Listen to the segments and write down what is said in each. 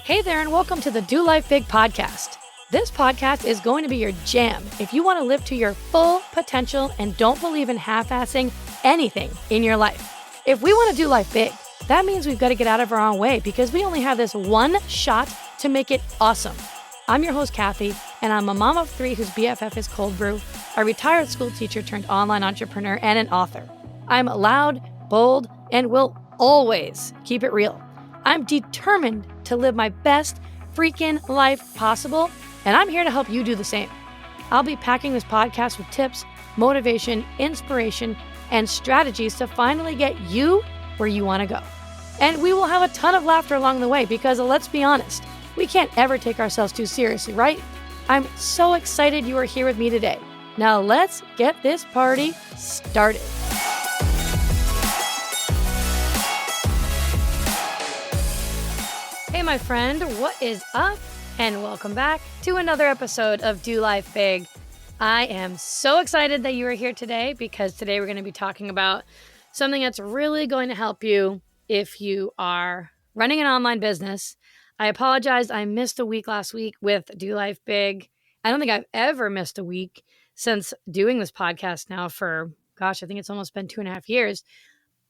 Hey there, and welcome to the Do Life Big podcast. This podcast is going to be your jam if you want to live to your full potential and don't believe in half-assing anything in your life. If we want to do life big, that means we've got to get out of our own way because we only have this one shot to make it awesome. I'm your host, Kathy, and I'm a mom of three whose BFF is cold brew, a retired school teacher turned online entrepreneur, and an author. I'm loud, bold, and will always keep it real. I'm determined to live my best freaking life possible, and I'm here to help you do the same. I'll be packing this podcast with tips, motivation, inspiration, and strategies to finally get you where you want to go. And we will have a ton of laughter along the way because, let's be honest, we can't ever take ourselves too seriously, right? I'm so excited you are here with me today. Now let's get this party started. Hey, my friend, what is up? And welcome back to another episode of Do Life Big. I am so excited that you are here today because today we're going to be talking about something that's really going to help you if you are running an online business. I apologize. I missed a week last week with Do Life Big. I don't think I've ever missed a week since doing this podcast now for, I think it's almost been 2.5 years.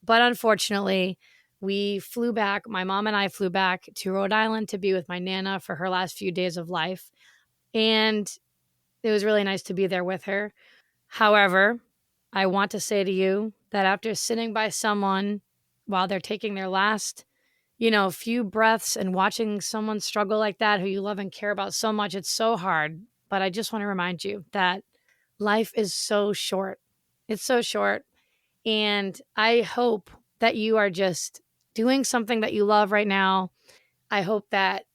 But unfortunately, my mom and I flew back to Rhode Island to be with my Nana for her last few days of life. And it was really nice to be there with her. However, I want to say to you that after sitting by someone while they're taking their last, few breaths and watching someone struggle like that who you love and care about so much, it's so hard. But I just want to remind you that life is so short. It's so short. And I hope that you are just doing something that you love right now. I hope that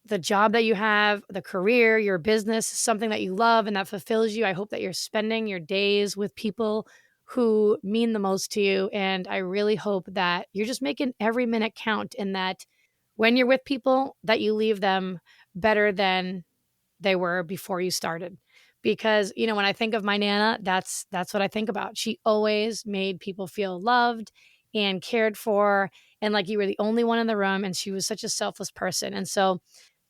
the job that you have, the career, your business is something that you love and that fulfills you. I hope that you're spending your days with people who mean the most to you. And I really hope that you're just making every minute count and that when you're with people, that you leave them better than they were before you started. Because, when I think of my Nana, that's what I think about. She always made people feel loved and cared for, and like you were the only one in the room, and she was such a selfless person. And so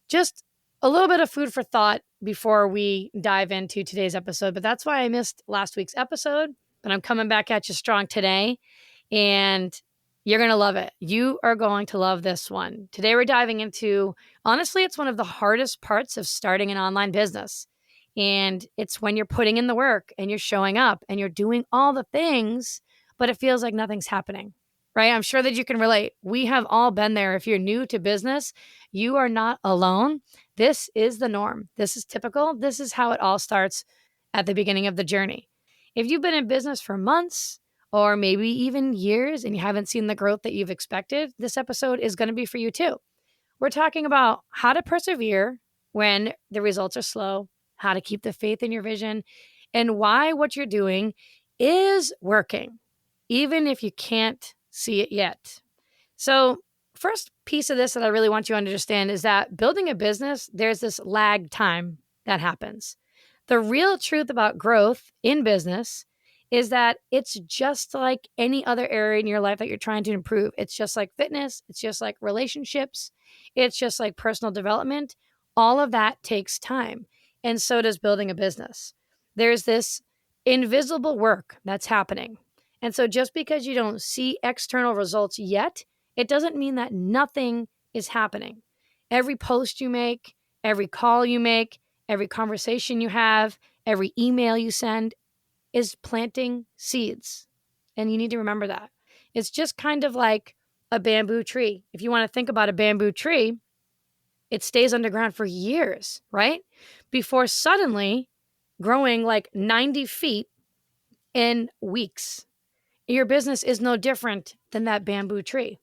just a little bit of food for thought before we dive into today's episode. But that's why I missed last week's episode, but I'm coming back at you strong today, and you're going to love it. You are going to love this one. Today we're diving into, honestly, it's one of the hardest parts of starting an online business. And it's when you're putting in the work and you're showing up and you're doing all the things, but it feels like nothing's happening, right? I'm sure that you can relate. We have all been there. If you're new to business, you are not alone. This is the norm. This is typical. This is how it all starts at the beginning of the journey. If you've been in business for months or maybe even years and you haven't seen the growth that you've expected, this episode is going to be for you too. We're talking about how to persevere when the results are slow, how to keep the faith in your vision, and why what you're doing is working, even if you can't see it yet. So first piece of this that I really want you to understand is that building a business, there's this lag time that happens. The real truth about growth in business is that it's just like any other area in your life that you're trying to improve. It's just like fitness. It's just like relationships. It's just like personal development. All of that takes time. And so does building a business. There's this invisible work that's happening. And so just because you don't see external results yet, it doesn't mean that nothing is happening. Every post you make, every call you make, every conversation you have, every email you send is planting seeds. And you need to remember that. It's just kind of like a bamboo tree. If you want to think about a bamboo tree, it stays underground for years, right? Before suddenly growing like 90 feet in weeks. Your business is no different than that bamboo tree.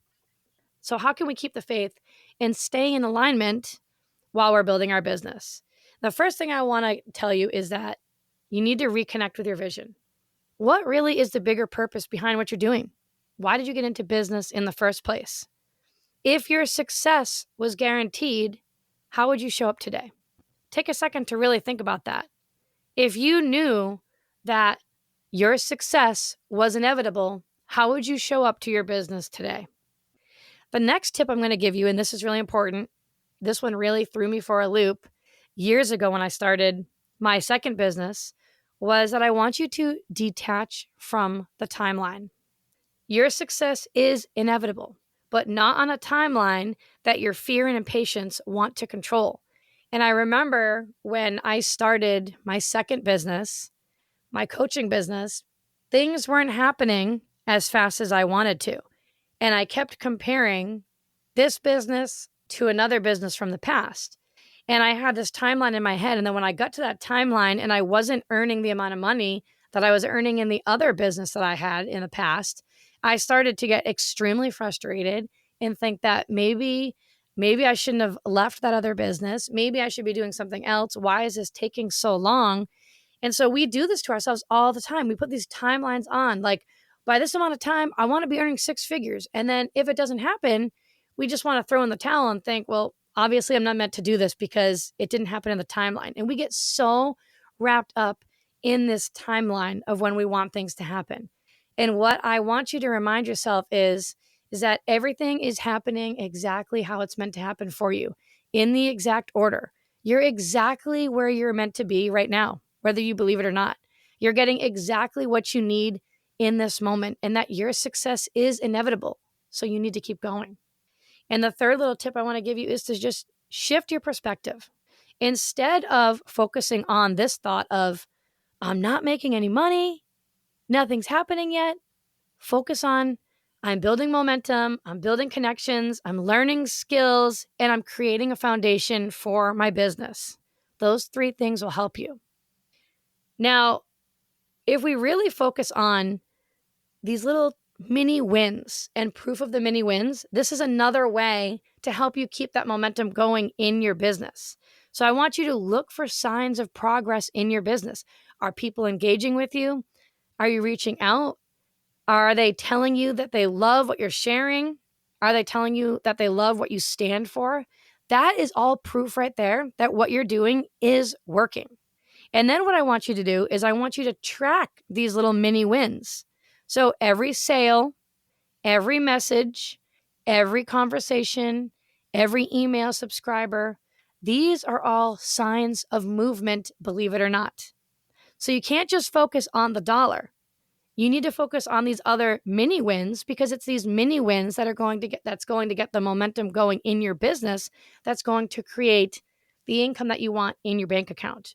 So how can we keep the faith and stay in alignment while we're building our business? The first thing I want to tell you is that you need to reconnect with your vision. What really is the bigger purpose behind what you're doing? Why did you get into business in the first place? If your success was guaranteed, how would you show up today? Take a second to really think about that. If you knew that your success was inevitable, how would you show up to your business today? The next tip I'm going to give you, and this is really important, this one really threw me for a loop years ago when I started my second business, was that I want you to detach from the timeline. Your success is inevitable, but not on a timeline that your fear and impatience want to control. And I remember when I started my second business, my coaching business, things weren't happening as fast as I wanted to. And I kept comparing this business to another business from the past. And I had this timeline in my head. And then when I got to that timeline and I wasn't earning the amount of money that I was earning in the other business that I had in the past, I started to get extremely frustrated and think that maybe I shouldn't have left that other business. Maybe I should be doing something else. Why is this taking so long? And so we do this to ourselves all the time. We put these timelines on, like, by this amount of time, I want to be earning six figures. And then if it doesn't happen, we just want to throw in the towel and think, well, obviously I'm not meant to do this because it didn't happen in the timeline. And we get so wrapped up in this timeline of when we want things to happen. And what I want you to remind yourself is that everything is happening exactly how it's meant to happen for you, in the exact order. You're exactly where you're meant to be right now, whether you believe it or not. You're getting exactly what you need in this moment, and that your success is inevitable. So you need to keep going. And the third little tip I want to give you is to just shift your perspective. Instead of focusing on this thought of, I'm not making any money, nothing's happening yet, focus on, I'm building momentum, I'm building connections, I'm learning skills, and I'm creating a foundation for my business. Those three things will help you. Now, if we really focus on these little mini wins and proof of the mini wins, this is another way to help you keep that momentum going in your business. So I want you to look for signs of progress in your business. Are people engaging with you? Are you reaching out? Are they telling you that they love what you're sharing? Are they telling you that they love what you stand for? That is all proof right there that what you're doing is working. And then what I want you to do is I want you to track these little mini wins. So every sale, every message, every conversation, every email subscriber, these are all signs of movement, believe it or not. So you can't just focus on the dollar. You need to focus on these other mini wins, because it's these mini wins that's going to get the momentum going in your business, that's going to create the income that you want in your bank account.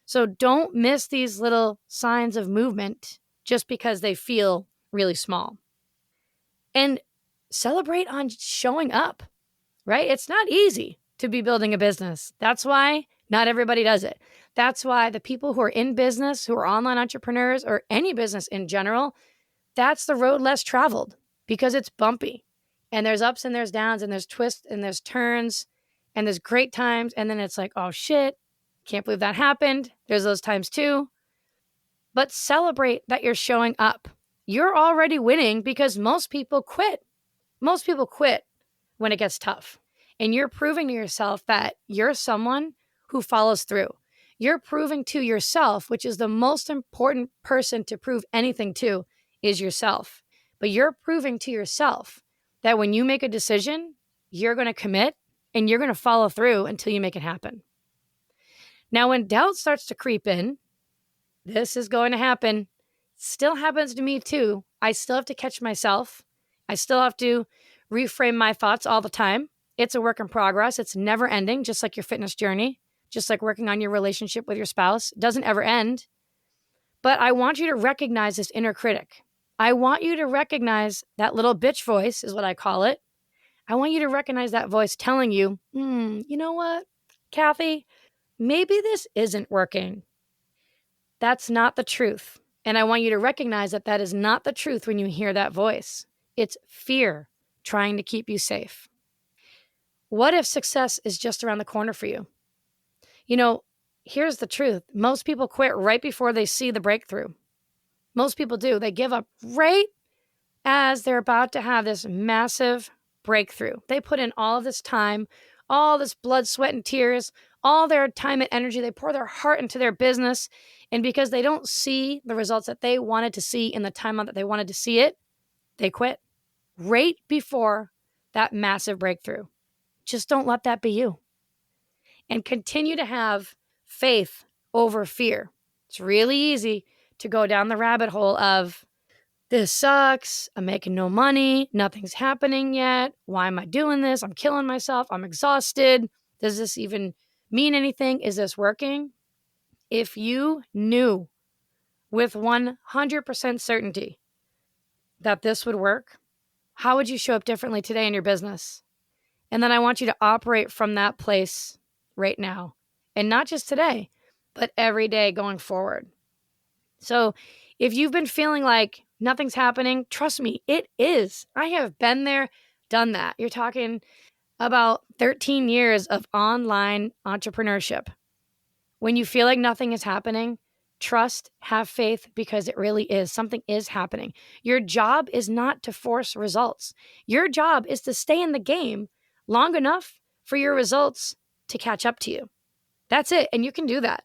So don't miss these little signs of movement just because they feel really small. And celebrate on showing up, right? It's not easy to be building a business. That's why not everybody does it. That's why the people who are in business, who are online entrepreneurs, or any business in general, that's the road less traveled, because it's bumpy. And there's ups and there's downs and there's twists and there's turns and there's great times. And then it's like, oh shit, can't believe that happened. There's those times too. But celebrate that you're showing up. You're already winning, because most people quit. Most people quit when it gets tough. And you're proving to yourself that you're someone who follows through. You're proving to yourself, which is the most important person to prove anything to, is yourself. But you're proving to yourself that when you make a decision, you're going to commit and you're going to follow through until you make it happen. Now, when doubt starts to creep in, this is going to happen. Still happens to me too. I still have to catch myself. I still have to reframe my thoughts all the time. It's a work in progress. It's never ending, just like your fitness journey, just like working on your relationship with your spouse. It doesn't ever end. But I want you to recognize this inner critic. I want you to recognize that little bitch voice, is what I call it. I want you to recognize that voice telling you, you know what, Kathy, maybe this isn't working. That's not the truth. And I want you to recognize that that is not the truth when you hear that voice. It's fear trying to keep you safe. What if success is just around the corner for you? You know, here's the truth. Most people quit right before they see the breakthrough. Most people do. They give up right as they're about to have this massive breakthrough. They put in all of this time, all this blood, sweat, and tears, all their time and energy. They pour their heart into their business. And because they don't see the results that they wanted to see in the timeline that they wanted to see it, they quit right before that massive breakthrough. Just don't let that be you. And continue to have faith over fear. It's really easy to go down the rabbit hole of, this sucks, I'm making no money, nothing's happening yet, why am I doing this? I'm killing myself, I'm exhausted. Does this even mean anything? Is this working? If you knew with 100% certainty that this would work, how would you show up differently today in your business? And then I want you to operate from that place right now. And not just today, but every day going forward. So if you've been feeling like nothing's happening, trust me, it is. I have been there, done that. You're talking about 13 years of online entrepreneurship. When you feel like nothing is happening, trust, have faith, because it really is. Something is happening. Your job is not to force results. Your job is to stay in the game long enough for your results to catch up to you. That's it. And you can do that.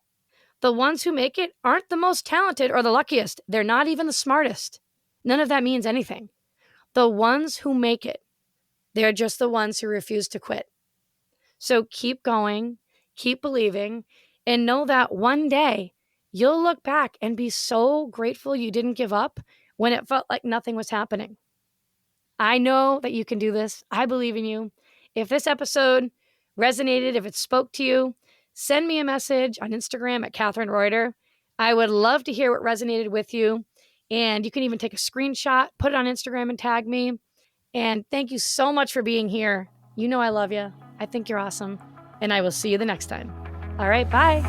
The ones who make it aren't the most talented or the luckiest. They're not even the smartest. None of that means anything. The ones who make it, they're just the ones who refuse to quit. So keep going, keep believing, and know that one day you'll look back and be so grateful you didn't give up when it felt like nothing was happening. I know that you can do this. I believe in you. If this episode resonated, if it spoke to you, send me a message on Instagram at Catherine Reuter. I would love to hear what resonated with you. And you can even take a screenshot, put it on Instagram and tag me. And thank you so much for being here. You know I love you. I think you're awesome. And I will see you the next time. All right, bye.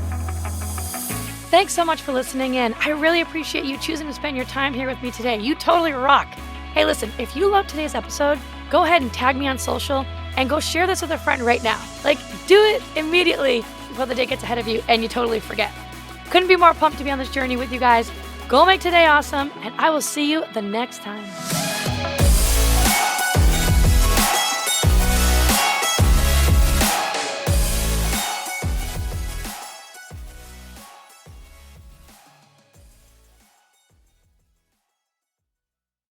Thanks so much for listening in. I really appreciate you choosing to spend your time here with me today. You totally rock. Hey, listen, if you loved today's episode, go ahead and tag me on social and go share this with a friend right now. Do it immediately before the day gets ahead of you and you totally forget. Couldn't be more pumped to be on this journey with you guys. Go make today awesome, and I will see you the next time.